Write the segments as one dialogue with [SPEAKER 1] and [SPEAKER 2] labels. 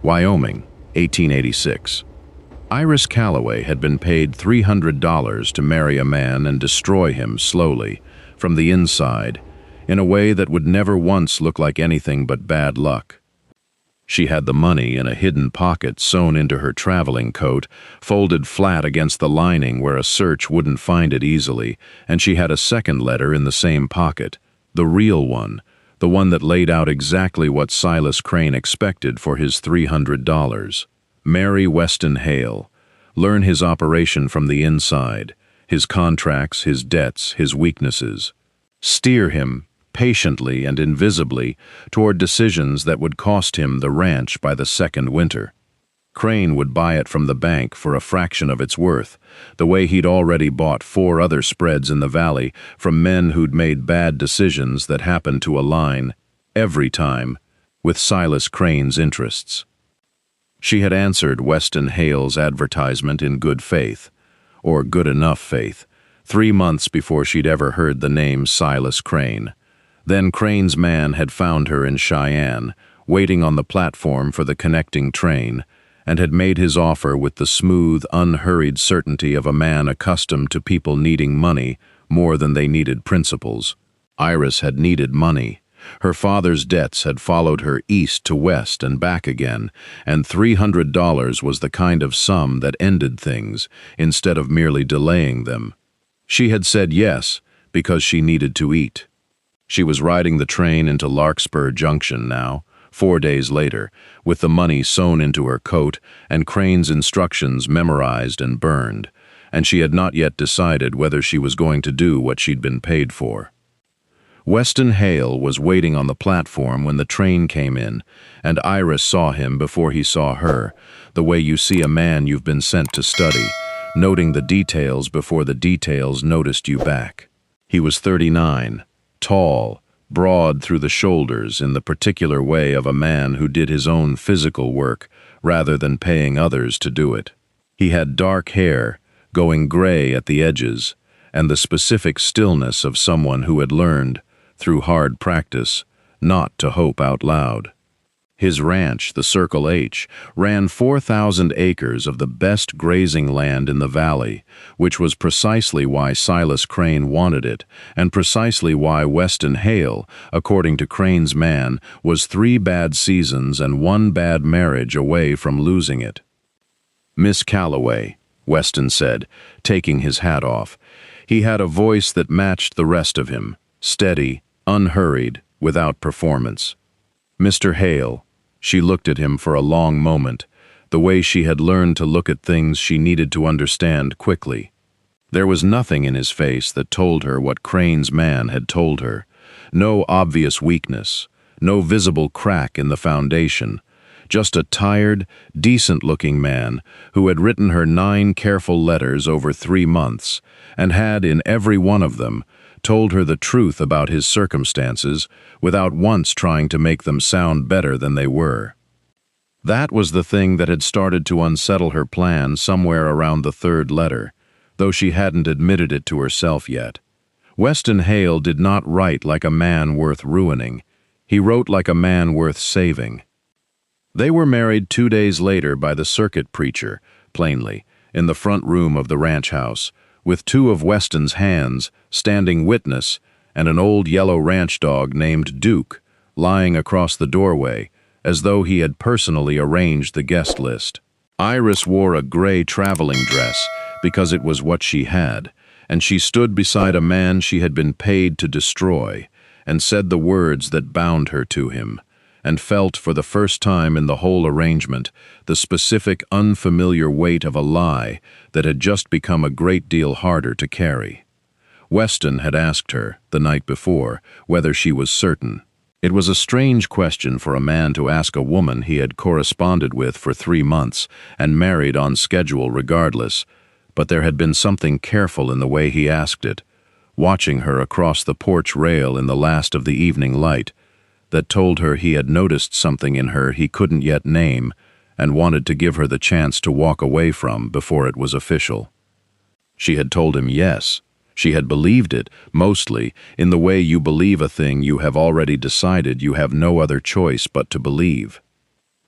[SPEAKER 1] Wyoming, 1886. Iris Calloway had been paid $300 to marry a man and destroy him slowly, from the inside, in a way that would never once look like anything but bad luck. She had the money in a hidden pocket sewn into her traveling coat, folded flat against the lining where a search wouldn't find it easily, and she had a second letter in the same pocket, the real one, the one that laid out exactly what Silas Crane expected for his $300. Marry Weston Hale. Learn his operation from the inside, his contracts, his debts, his weaknesses. Steer him, patiently and invisibly, toward decisions that would cost him the ranch by the second winter. Crane would buy it from the bank for a fraction of its worth, the way he'd already bought 4 other spreads in the valley from men who'd made bad decisions that happened to align, every time, with Silas Crane's interests. She had answered Weston Hale's advertisement in good faith, or good enough faith, 3 months before she'd ever heard the name Silas Crane. Then Crane's man had found her in Cheyenne, waiting on the platform for the connecting train, and had made his offer with the smooth, unhurried certainty of a man accustomed to people needing money more than they needed principles. Iris had needed money. Her father's debts had followed her east to west and back again, and $300 was the kind of sum that ended things, instead of merely delaying them. She had said yes because she needed to eat. She was riding the train into Larkspur Junction now, 4 days later, with the money sewn into her coat and Crane's instructions memorized and burned, and she had not yet decided whether she was going to do what she'd been paid for. Weston Hale was waiting on the platform when the train came in, and Iris saw him before he saw her, the way you see a man you've been sent to study, noting the details before the details noticed you back. He was 39, tall, broad through the shoulders in the particular way of a man who did his own physical work rather than paying others to do it. He had dark hair, going gray at the edges, and the specific stillness of someone who had learned, through hard practice, not to hope out loud. His ranch, the Circle H, ran 4,000 acres of the best grazing land in the valley, which was precisely why Silas Crane wanted it, and precisely why Weston Hale, according to Crane's man, was 3 bad seasons and 1 bad marriage away from losing it. "Miss Calloway," Weston said, taking his hat off. He had a voice that matched the rest of him, steady, unhurried, without performance. "Mr. Hale." She looked at him for a long moment, the way she had learned to look at things she needed to understand quickly. There was nothing in his face that told her what Crane's man had told her. No obvious weakness, no visible crack in the foundation. Just a tired, decent-looking man who had written her 9 careful letters over 3 months, and had, in every one of them, told her the truth about his circumstances without once trying to make them sound better than they were. That was the thing that had started to unsettle her plan somewhere around the 3rd letter, though she hadn't admitted it to herself yet. Weston Hale did not write like a man worth ruining. He wrote like a man worth saving. They were married 2 days later by the circuit preacher, plainly, in the front room of the ranch house, with 2 of Weston's hands, standing witness, and an old yellow ranch dog named Duke, lying across the doorway, as though he had personally arranged the guest list. Iris wore a gray traveling dress because it was what she had, and she stood beside a man she had been paid to destroy, and said the words that bound her to him, and felt for the first time in the whole arrangement the specific, unfamiliar weight of a lie that had just become a great deal harder to carry. Weston had asked her, the night before, whether she was certain. It was a strange question for a man to ask a woman he had corresponded with for 3 months and married on schedule regardless, but there had been something careful in the way he asked it, watching her across the porch rail in the last of the evening light, that told her he had noticed something in her he couldn't yet name and wanted to give her the chance to walk away from before it was official. She had told him yes. She had believed it, mostly, in the way you believe a thing you have already decided you have no other choice but to believe.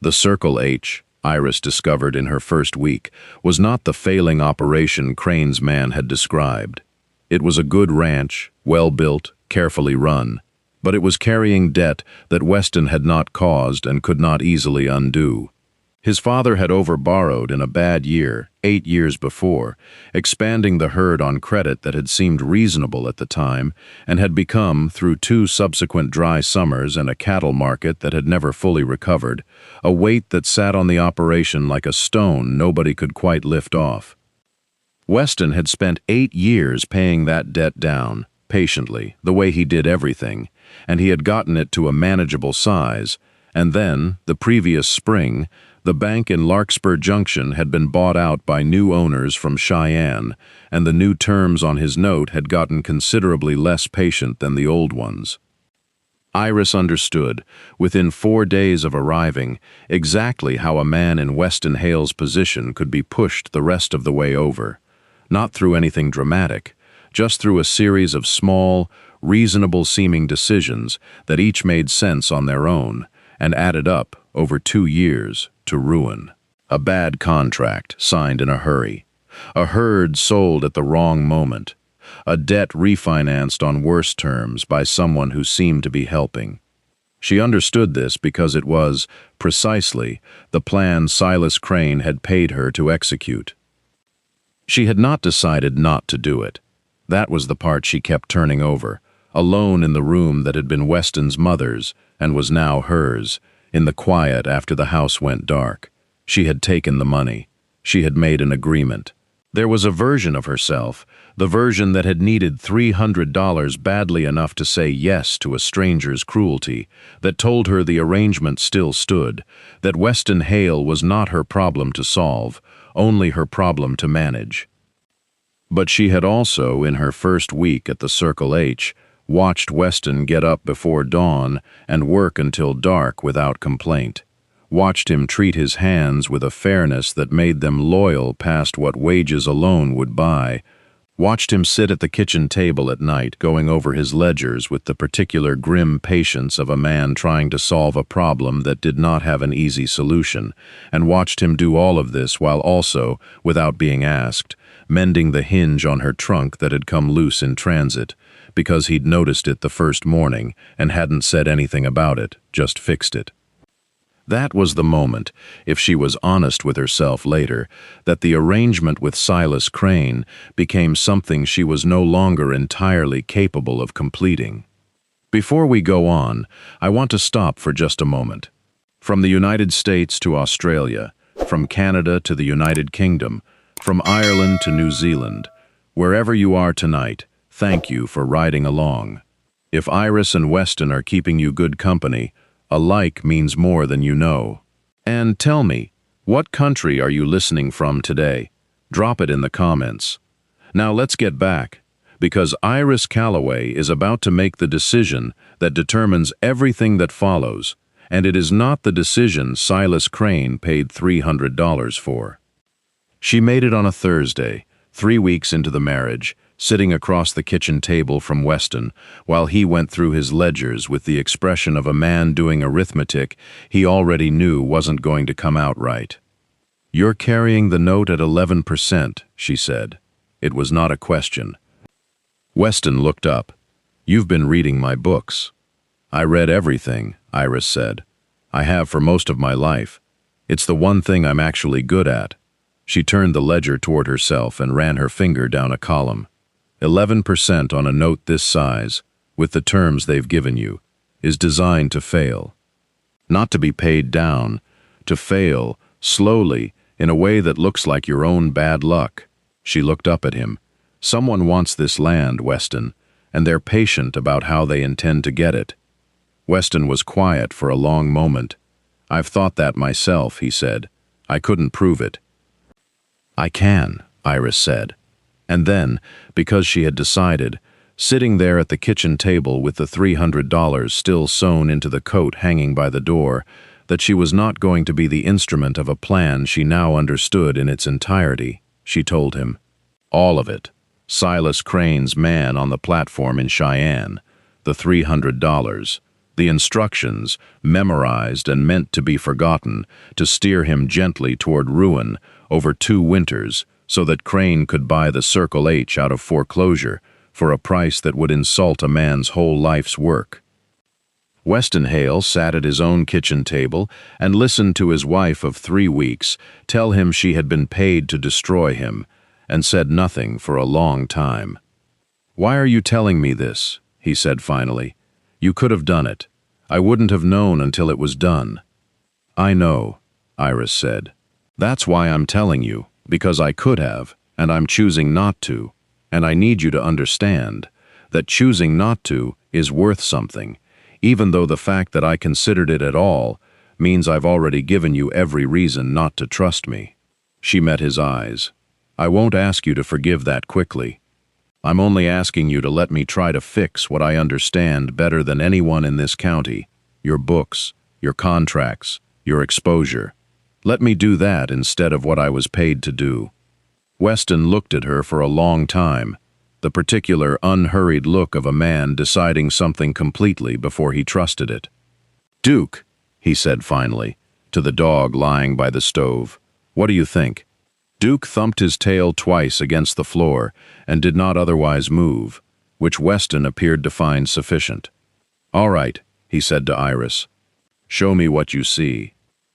[SPEAKER 1] The Circle H, Iris discovered in her first week, was not the failing operation Crane's man had described. It was a good ranch, well-built, carefully run, but it was carrying debt that Weston had not caused and could not easily undo. His father had overborrowed in a bad year, 8 years before, expanding the herd on credit that had seemed reasonable at the time and had become, through 2 subsequent dry summers and a cattle market that had never fully recovered, a weight that sat on the operation like a stone nobody could quite lift off. Weston had spent 8 years paying that debt down, patiently, the way he did everything, and he had gotten it to a manageable size, and then, the previous spring, the bank in Larkspur Junction had been bought out by new owners from Cheyenne, and the new terms on his note had gotten considerably less patient than the old ones. Iris understood, within 4 days of arriving, exactly how a man in Weston Hale's position could be pushed the rest of the way over. Not through anything dramatic, just through a series of small, reasonable-seeming decisions that each made sense on their own, and added up, over 2 years, to ruin. A bad contract signed in a hurry. A herd sold at the wrong moment. A debt refinanced on worse terms by someone who seemed to be helping. She understood this because it was, precisely, the plan Silas Crane had paid her to execute. She had not decided not to do it. That was the part she kept turning over, alone in the room that had been Weston's mother's and was now hers, in the quiet after the house went dark. She had taken the money. She had made an agreement. There was a version of herself, the version that had needed $300 badly enough to say yes to a stranger's cruelty, that told her the arrangement still stood, that Weston Hale was not her problem to solve, only her problem to manage. But she had also, in her first week at the Circle H, watched Weston get up before dawn and work until dark without complaint, watched him treat his hands with a fairness that made them loyal past what wages alone would buy, watched him sit at the kitchen table at night going over his ledgers with the particular grim patience of a man trying to solve a problem that did not have an easy solution, and watched him do all of this while also, without being asked, mending the hinge on her trunk that had come loose in transit, because he'd noticed it the first morning and hadn't said anything about it, just fixed it. That was the moment, if she was honest with herself later, that the arrangement with Silas Crane became something she was no longer entirely capable of completing. Before we go on, I want to stop for just a moment. From the United States to Australia, from Canada to the United Kingdom, from Ireland to New Zealand, wherever you are tonight, thank you for riding along. If Iris and Weston are keeping you good company, a like means more than you know. And tell me, what country are you listening from today? Drop it in the comments. Now let's get back, because Iris Calloway is about to make the decision that determines everything that follows, and it is not the decision Silas Crane paid $300 for. She made it on a Thursday, 3 weeks into the marriage, sitting across the kitchen table from Weston, while he went through his ledgers with the expression of a man doing arithmetic he already knew wasn't going to come out right. "You're carrying the note at 11%, she said. It was not a question. Weston looked up. "You've been reading my books." "I read everything," Iris said. "I have for most of my life. It's the one thing I'm actually good at." She turned the ledger toward herself and ran her finger down a column. 11% on a note this size, with the terms they've given you, is designed to fail. Not to be paid down, to fail, slowly, in a way that looks like your own bad luck. She looked up at him. "Someone wants this land, Weston, and they're patient about how they intend to get it." Weston was quiet for a long moment. "I've thought that myself," he said. "I couldn't prove it." "I can," Iris said. And then, because she had decided, sitting there at the kitchen table with the $300 still sewn into the coat hanging by the door, that she was not going to be the instrument of a plan she now understood in its entirety, she told him. All of it. Silas Crane's man on the platform in Cheyenne, the $300, The instructions, memorized and meant to be forgotten, to steer him gently toward ruin over 2 winters so that Crane could buy the Circle H out of foreclosure for a price that would insult a man's whole life's work. Weston Hale sat at his own kitchen table and listened to his wife of 3 weeks tell him she had been paid to destroy him, and said nothing for a long time. "Why are you telling me this?" he said finally. "You could have done it. I wouldn't have known until it was done." "I know," Iris said. "That's why I'm telling you, because I could have, and I'm choosing not to. And I need you to understand that choosing not to is worth something, even though the fact that I considered it at all means I've already given you every reason not to trust me." She met his eyes. "I won't ask you to forgive that quickly. I'm only asking you to let me try to fix what I understand better than anyone in this county: your books, your contracts, your exposure. Let me do that instead of what I was paid to do." Weston looked at her for a long time, the particular unhurried look of a man deciding something completely before he trusted it. "Duke," he said finally, to the dog lying by the stove, "what do you think?" Duke thumped his tail twice against the floor and did not otherwise move, which Weston appeared to find sufficient. "All right," he said to Iris. "Show me what you see."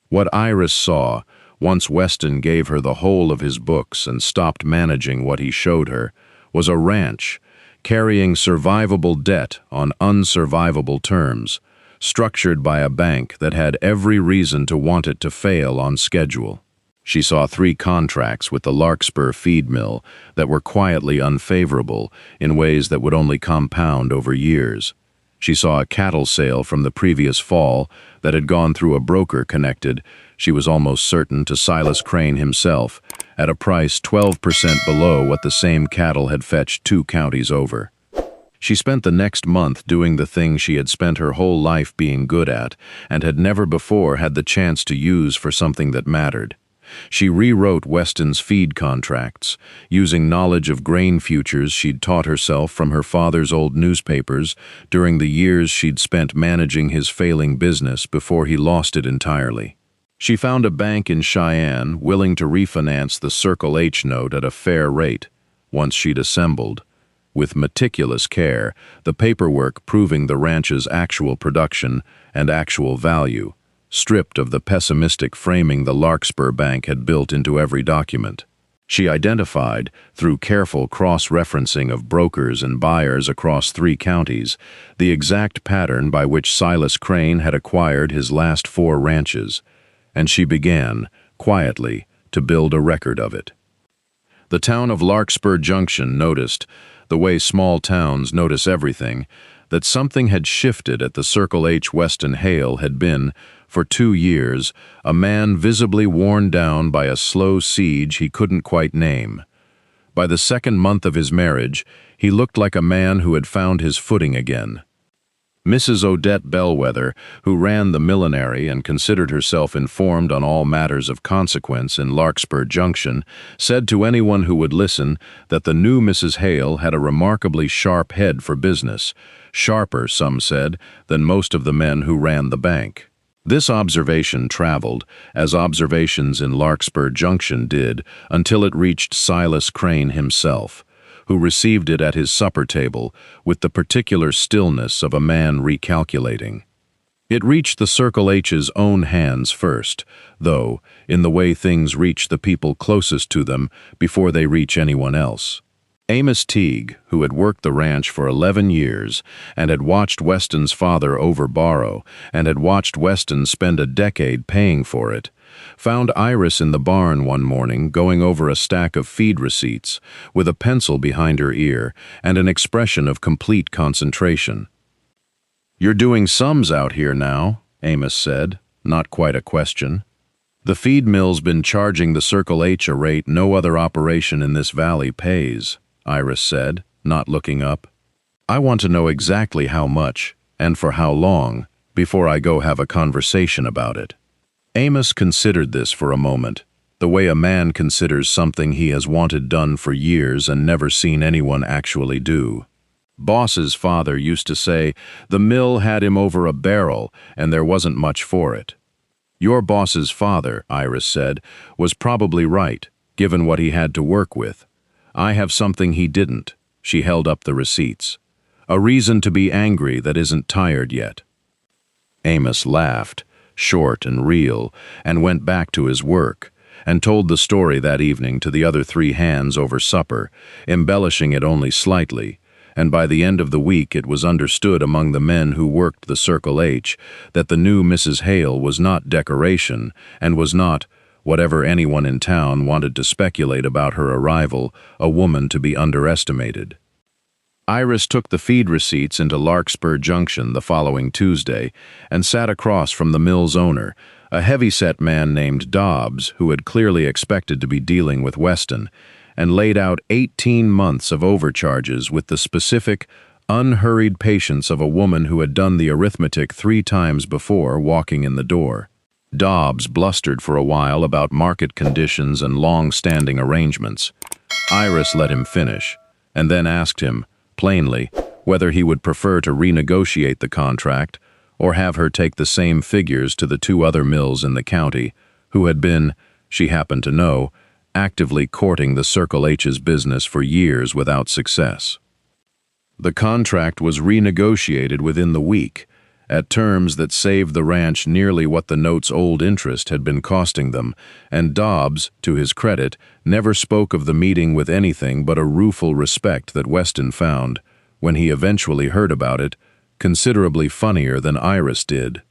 [SPEAKER 1] What Iris saw, once Weston gave her the whole of his books and stopped managing what he showed her, was a ranch carrying survivable debt on unsurvivable terms, structured by a bank that had every reason to want it to fail on schedule. She saw 3 contracts with the Larkspur feed mill that were quietly unfavorable in ways that would only compound over years. She saw a cattle sale from the previous fall that had gone through a broker connected, she was almost certain, to Silas Crane himself, at a price 12% below what the same cattle had fetched 2 counties over. She spent the next month doing the thing she had spent her whole life being good at and had never before had the chance to use for something that mattered. She rewrote Weston's feed contracts, using knowledge of grain futures she'd taught herself from her father's old newspapers during the years she'd spent managing his failing business before he lost it entirely. She found a bank in Cheyenne willing to refinance the Circle H note at a fair rate, once she'd assembled, with meticulous care, the paperwork proving the ranch's actual production and actual value, stripped of the pessimistic framing the Larkspur Bank had built into every document. She identified, through careful cross-referencing of brokers and buyers across 3 counties, the exact pattern by which Silas Crane had acquired his last 4 ranches, and she began, quietly, to build a record of it. The town of Larkspur Junction noticed, the way small towns notice everything, that something had shifted at the Circle H. Weston Hale had been, for 2 years, a man visibly worn down by a slow siege he couldn't quite name. By the 2nd month of his marriage, he looked like a man who had found his footing again. Mrs. Odette Bellwether, who ran the millinery and considered herself informed on all matters of consequence in Larkspur Junction, said to anyone who would listen that the new Mrs. Hale had a remarkably sharp head for business, sharper, some said, than most of the men who ran the bank. This observation traveled, as observations in Larkspur Junction did, until it reached Silas Crane himself, who received it at his supper table with the particular stillness of a man recalculating. It reached the Circle H's own hands first, though, in the way things reach the people closest to them before they reach anyone else. Amos Teague, who had worked the ranch for 11 years and had watched Weston's father overborrow and had watched Weston spend a decade paying for it, found Iris in the barn one morning going over a stack of feed receipts with a pencil behind her ear and an expression of complete concentration. "You're doing sums out here now," Amos said, not quite a question. "The feed mill's been charging the Circle H a rate no other operation in this valley pays," Iris said, not looking up. "I want to know exactly how much, and for how long, before I go have a conversation about it." Amos considered this for a moment, the way a man considers something he has wanted done for years and never seen anyone actually do. Boss's father used to say the mill had him over a barrel and there wasn't much for it. Your boss's father, Iris said, was probably right, given what he had to work with. I have something he didn't. She held up the receipts. A reason to be angry that isn't tired yet. Amos laughed, short and real, and went back to his work, and told the story that evening to the other three hands over supper, embellishing it only slightly, and by the end of the week it was understood among the men who worked the Circle H that the new Mrs. Hale was not decoration and was not, whatever anyone in town wanted to speculate about her arrival, a woman to be underestimated. Iris took the feed receipts into Larkspur Junction the following Tuesday and sat across from the mill's owner, a heavy-set man named Dobbs, who had clearly expected to be dealing with Weston, and laid out 18 months of overcharges with the specific, unhurried patience of a woman who had done the arithmetic 3 times before walking in the door. Dobbs blustered for a while about market conditions and long-standing arrangements. Iris let him finish, and then asked him, plainly, whether he would prefer to renegotiate the contract or have her take the same figures to the 2 other mills in the county, who had been, she happened to know, actively courting the Circle H's business for years without success. The contract was renegotiated within the week, at terms that saved the ranch nearly what the note's old interest had been costing them, and Dobbs, to his credit, never spoke of the meeting with anything but a rueful respect that Weston found, when he eventually heard about it, considerably funnier than Iris did.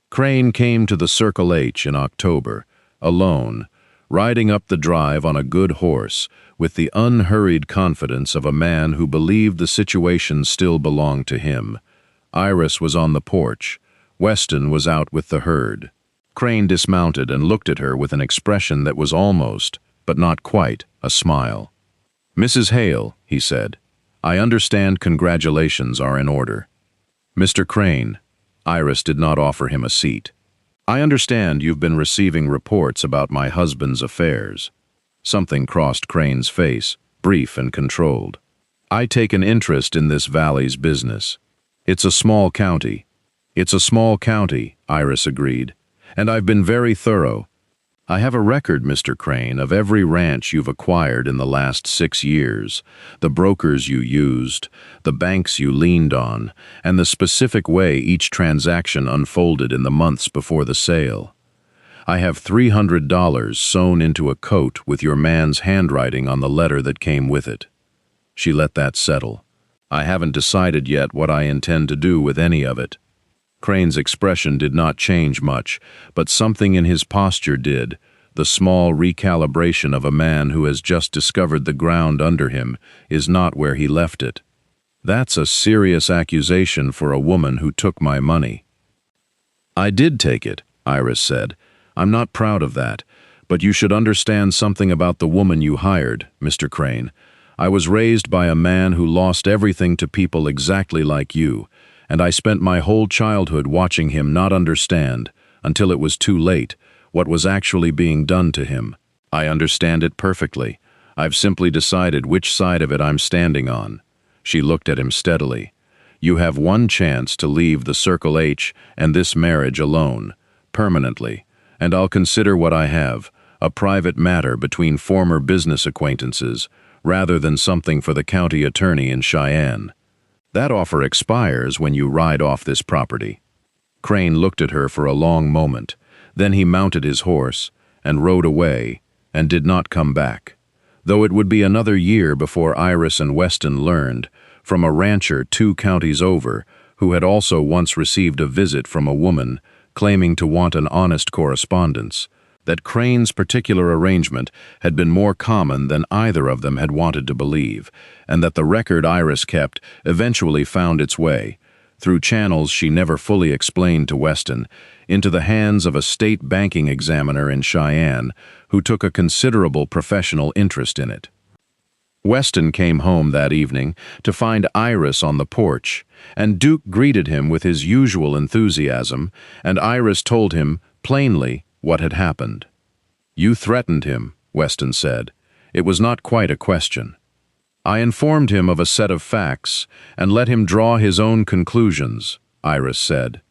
[SPEAKER 1] Crane came to the Circle H in October, alone, riding up the drive on a good horse, with the unhurried confidence of a man who believed the situation still belonged to him. Iris was on the porch. Weston was out with the herd. Crane dismounted and looked at her with an expression that was almost, but not quite, a smile. "Mrs. Hale," he said, "I understand congratulations are in order." "Mr. Crane," Iris did not offer him a seat. "I understand you've been receiving reports about my husband's affairs." Something crossed Crane's face, brief and controlled. "I take an interest in this valley's business. It's a small county." "It's a small county," Iris agreed, "and I've been very thorough. I have a record, Mr. Crane, of every ranch you've acquired in the last 6 years, the brokers you used, the banks you leaned on, and the specific way each transaction unfolded in the months before the sale. I have $300 sewn into a coat with your man's handwriting on the letter that came with it." She let that settle. "I haven't decided yet what I intend to do with any of it." Crane's expression did not change much, but something in his posture did, the small recalibration of a man who has just discovered the ground under him is not where he left it. "That's a serious accusation for a woman who took my money." "I did take it," Iris said. "I'm not proud of that, but you should understand something about the woman you hired, Mr. Crane. I was raised by a man who lost everything to people exactly like you, and I spent my whole childhood watching him not understand, until it was too late, what was actually being done to him. I understand it perfectly. I've simply decided which side of it I'm standing on." She looked at him steadily. "You have one chance to leave the Circle H and this marriage alone, permanently, and I'll consider what I have, a private matter between former business acquaintances, rather than something for the county attorney in Cheyenne. That offer expires when you ride off this property." Crane looked at her for a long moment. Then he mounted his horse and rode away and did not come back, though it would be another year before Iris and Weston learned, from a rancher 2 counties over, who had also once received a visit from a woman claiming to want an honest correspondence, that Crane's particular arrangement had been more common than either of them had wanted to believe, and that the record Iris kept eventually found its way, through channels she never fully explained to Weston, into the hands of a state banking examiner in Cheyenne who took a considerable professional interest in it. Weston came home that evening to find Iris on the porch, and Duke greeted him with his usual enthusiasm, and Iris told him, plainly, what had happened. "You threatened him," Weston said. "It was not quite a question." I informed him of a set of facts and let him draw his own conclusions, Iris said,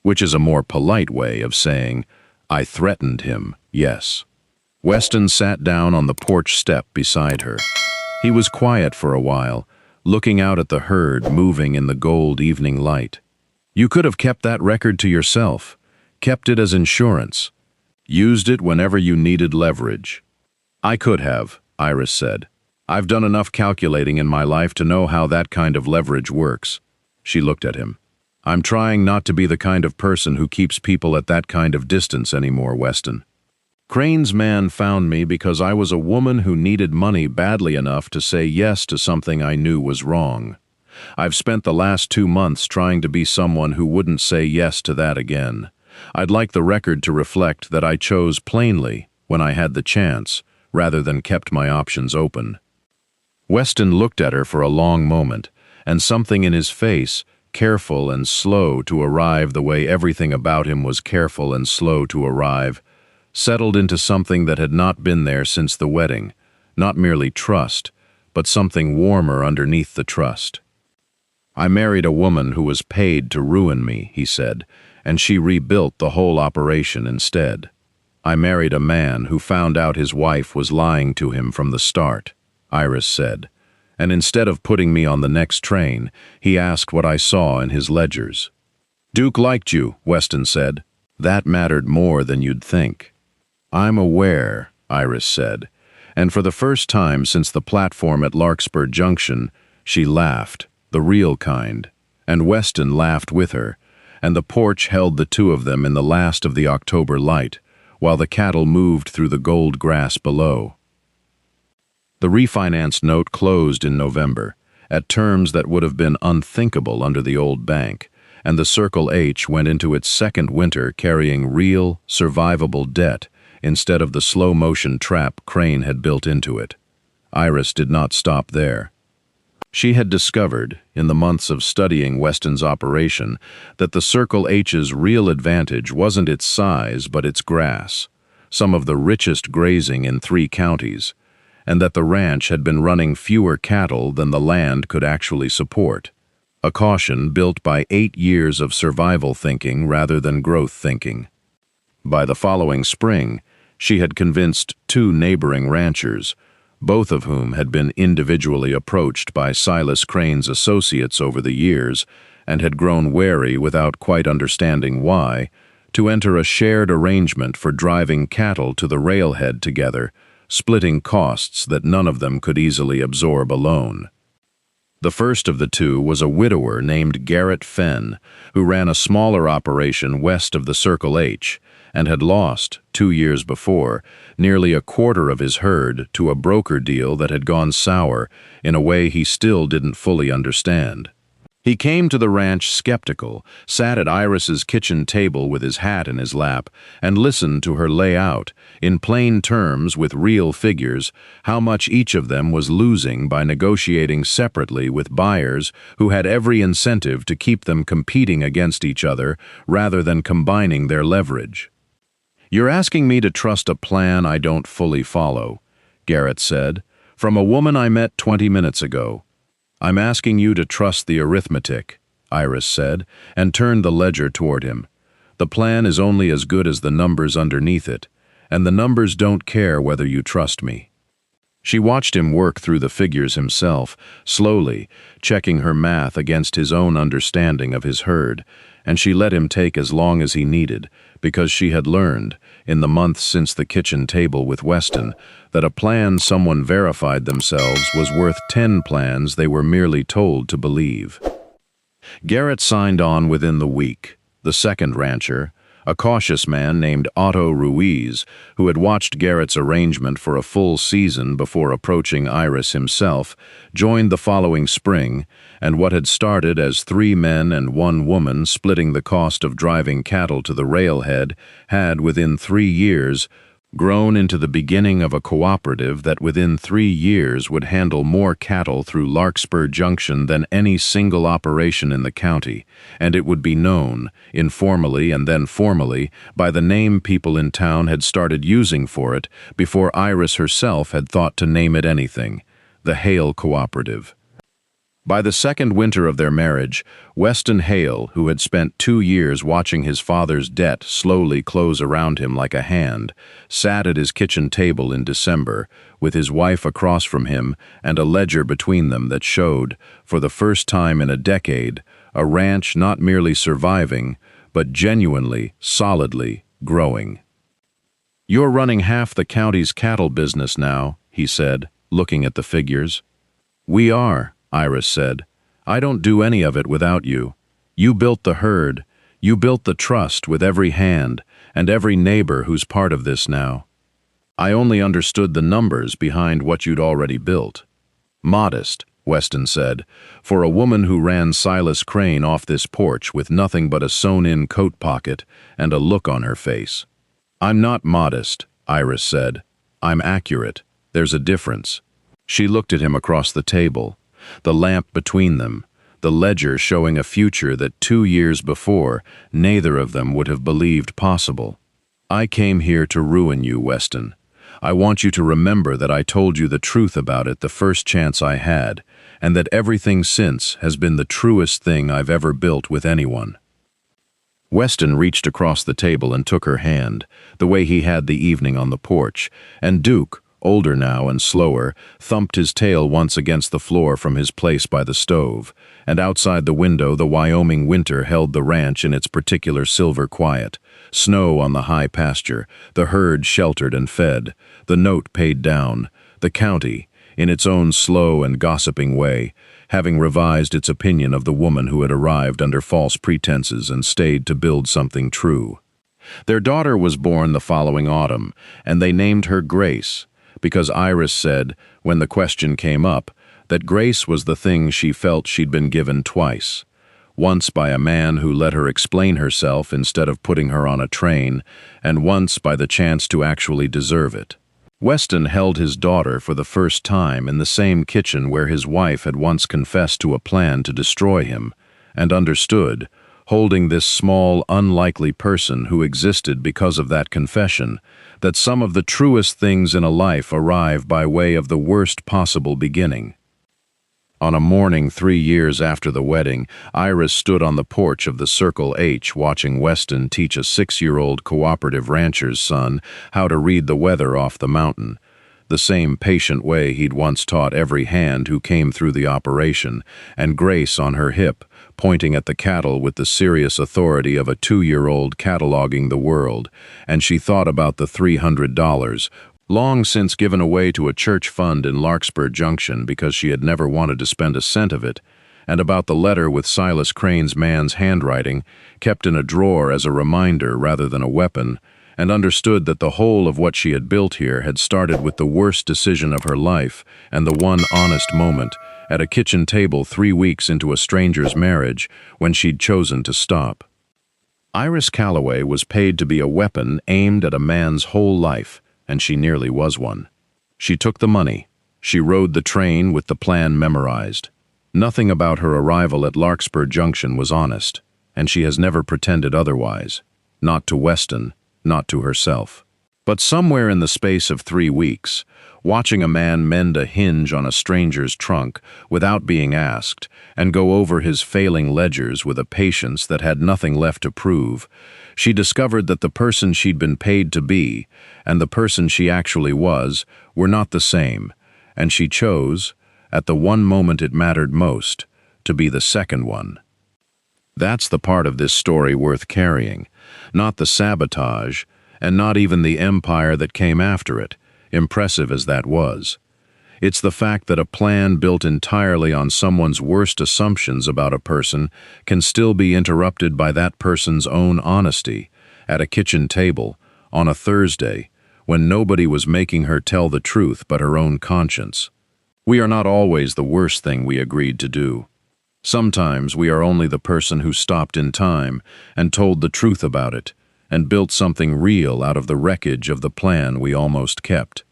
[SPEAKER 1] which is a more polite way of saying, I threatened him, yes. Weston sat down on the porch step beside her. He was quiet for a while, looking out at the herd moving in the gold evening light. You could have kept that record to yourself, kept it as insurance, used it whenever you needed leverage. I could have, Iris said. I've done enough calculating in my life to know how that kind of leverage works. She looked at him. I'm trying not to be the kind of person who keeps people at that kind of distance anymore, Weston. Crane's man found me because I was a woman who needed money badly enough to say yes to something I knew was wrong. I've spent the last 2 months trying to be someone who wouldn't say yes to that again. I'd like the record to reflect that I chose plainly when I had the chance, rather than kept my options open. Weston looked at her for a long moment, and something in his face, careful and slow to arrive the way everything about him was careful and slow to arrive, settled into something that had not been there since the wedding, not merely trust, but something warmer underneath the trust. I married a woman who was paid to ruin me, he said, and she rebuilt the whole operation instead. I married a man who found out his wife was lying to him from the start, Iris said, and instead of putting me on the next train, he asked what I saw in his ledgers. Duke liked you, Weston said. That mattered more than you'd think. I'm aware, Iris said, and for the first time since the platform at Larkspur Junction, she laughed, the real kind, and Weston laughed with her, and the porch held the two of them in the last of the October light, while the cattle moved through the gold grass below. The refinance note closed in November, at terms that would have been unthinkable under the old bank, and the Circle H went into its second winter carrying real, survivable debt instead of the slow-motion trap Crane had built into it. Iris did not stop there. She had discovered, in the months of studying Weston's operation, that the Circle H's real advantage wasn't its size but its grass, some of the richest grazing in 3 counties, and that the ranch had been running fewer cattle than the land could actually support, a caution built by 8 years of survival thinking rather than growth thinking. By the following spring, she had convinced 2 neighboring ranchers, both of whom had been individually approached by Silas Crane's associates over the years and had grown wary without quite understanding why, to enter a shared arrangement for driving cattle to the railhead together, splitting costs that none of them could easily absorb alone. The first of the 2 was a widower named Garrett Fenn, who ran a smaller operation west of the Circle H, and had lost, 2 years before, nearly a quarter of his herd to a broker deal that had gone sour in a way he still didn't fully understand. He came to the ranch skeptical, sat at Iris's kitchen table with his hat in his lap, and listened to her lay out, in plain terms with real figures, how much each of them was losing by negotiating separately with buyers who had every incentive to keep them competing against each other rather than combining their leverage. You're asking me to trust a plan I don't fully follow, Garrett said, from a woman I met 20 minutes ago. I'm asking you to trust the arithmetic, Iris said, and turned the ledger toward him. The plan is only as good as the numbers underneath it, and the numbers don't care whether you trust me. She watched him work through the figures himself, slowly, checking her math against his own understanding of his herd, and she let him take as long as he needed, because she had learned, in the months since the kitchen table with Weston, that a plan someone verified themselves was worth 10 plans they were merely told to believe. Garrett signed on within the week. The second rancher, a cautious man named Otto Ruiz, who had watched Garrett's arrangement for a full season before approaching Iris himself, joined the following spring, and what had started as 3 men and 1 woman splitting the cost of driving cattle to the railhead had, within 3 years, grown into the beginning of a cooperative that within 3 years would handle more cattle through Larkspur Junction than any single operation in the county, and it would be known, informally and then formally, by the name people in town had started using for it before Iris herself had thought to name it anything, the Hale Cooperative. By the second winter of their marriage, Weston Hale, who had spent 2 years watching his father's debt slowly close around him like a hand, sat at his kitchen table in December, with his wife across from him and a ledger between them that showed, for the first time in a decade, a ranch not merely surviving, but genuinely, solidly growing. "You're running half the county's cattle business now," he said, looking at the figures. "We are," Iris said. "I don't do any of it without you. You built the herd. You built the trust with every hand and every neighbor who's part of this now. I only understood the numbers behind what you'd already built." "Modest," Weston said, "for a woman who ran Silas Crane off this porch with nothing but a sewn-in coat pocket and a look on her face." "I'm not modest," Iris said. "I'm accurate. There's a difference." She looked at him across the table, the lamp between them, the ledger showing a future that 2 years before neither of them would have believed possible. "I came here to ruin you, Weston. I want you to remember that I told you the truth about it the first chance I had, and that everything since has been the truest thing I've ever built with anyone." Weston reached across the table and took her hand, the way he had the evening on the porch, and Duke, older now and slower, thumped his tail once against the floor from his place by the stove, and outside the window the Wyoming winter held the ranch in its particular silver quiet. Snow on the high pasture, the herd sheltered and fed, the note paid down, the county, in its own slow and gossiping way, having revised its opinion of the woman who had arrived under false pretenses and stayed to build something true. Their daughter was born the following autumn, and they named her Grace, because Iris said, when the question came up, that Grace was the thing she felt she'd been given twice. Once by a man who let her explain herself instead of putting her on a train, and once by the chance to actually deserve it. Weston held his daughter for the first time in the same kitchen where his wife had once confessed to a plan to destroy him, and understood, holding this small, unlikely person who existed because of that confession, that some of the truest things in a life arrive by way of the worst possible beginning. On a morning 3 years after the wedding, Iris stood on the porch of the Circle H watching Weston teach a 6-year-old cooperative rancher's son how to read the weather off the mountain, the same patient way he'd once taught every hand who came through the operation, and Grace on her hip, pointing at the cattle with the serious authority of a 2-year-old cataloging the world, and she thought about the $300, long since given away to a church fund in Larkspur Junction because she had never wanted to spend a cent of it, and about the letter with Silas Crane's man's handwriting, kept in a drawer as a reminder rather than a weapon, and understood that the whole of what she had built here had started with the worst decision of her life and the one honest moment, at a kitchen table 3 weeks into a stranger's marriage, when she'd chosen to stop. Iris Calloway was paid to be a weapon aimed at a man's whole life, and she nearly was one. She took the money. She rode the train with the plan memorized. Nothing about her arrival at Larkspur Junction was honest, and she has never pretended otherwise. Not to Weston, not to herself. But somewhere in the space of 3 weeks, watching a man mend a hinge on a stranger's trunk without being asked, and go over his failing ledgers with a patience that had nothing left to prove, she discovered that the person she'd been paid to be, and the person she actually was, were not the same, and she chose, at the one moment it mattered most, to be the second one. That's the part of this story worth carrying, not the sabotage, and not even the empire that came after it, impressive as that was. It's the fact that a plan built entirely on someone's worst assumptions about a person can still be interrupted by that person's own honesty, at a kitchen table, on a Thursday, when nobody was making her tell the truth but her own conscience. We are not always the worst thing we agreed to do. Sometimes we are only the person who stopped in time and told the truth about it, and built something real out of the wreckage of the plan we almost kept.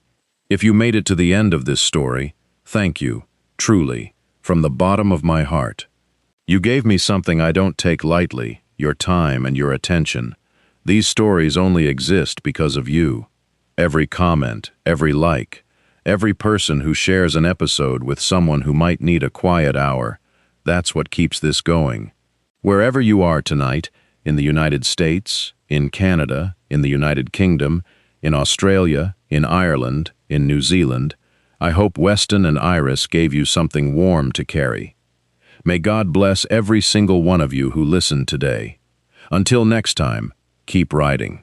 [SPEAKER 1] If you made it to the end of this story, thank you, truly, from the bottom of my heart. You gave me something I don't take lightly, your time and your attention. These stories only exist because of you. Every comment, every like, Every person who shares an episode with someone who might need a quiet hour, that's what keeps this going. Wherever you are tonight, in the United States, in Canada, in the United Kingdom, in Australia, in Ireland, in New Zealand, I hope Weston and Iris gave you something warm to carry. May God bless every single one of you who listened today. Until next time, keep writing.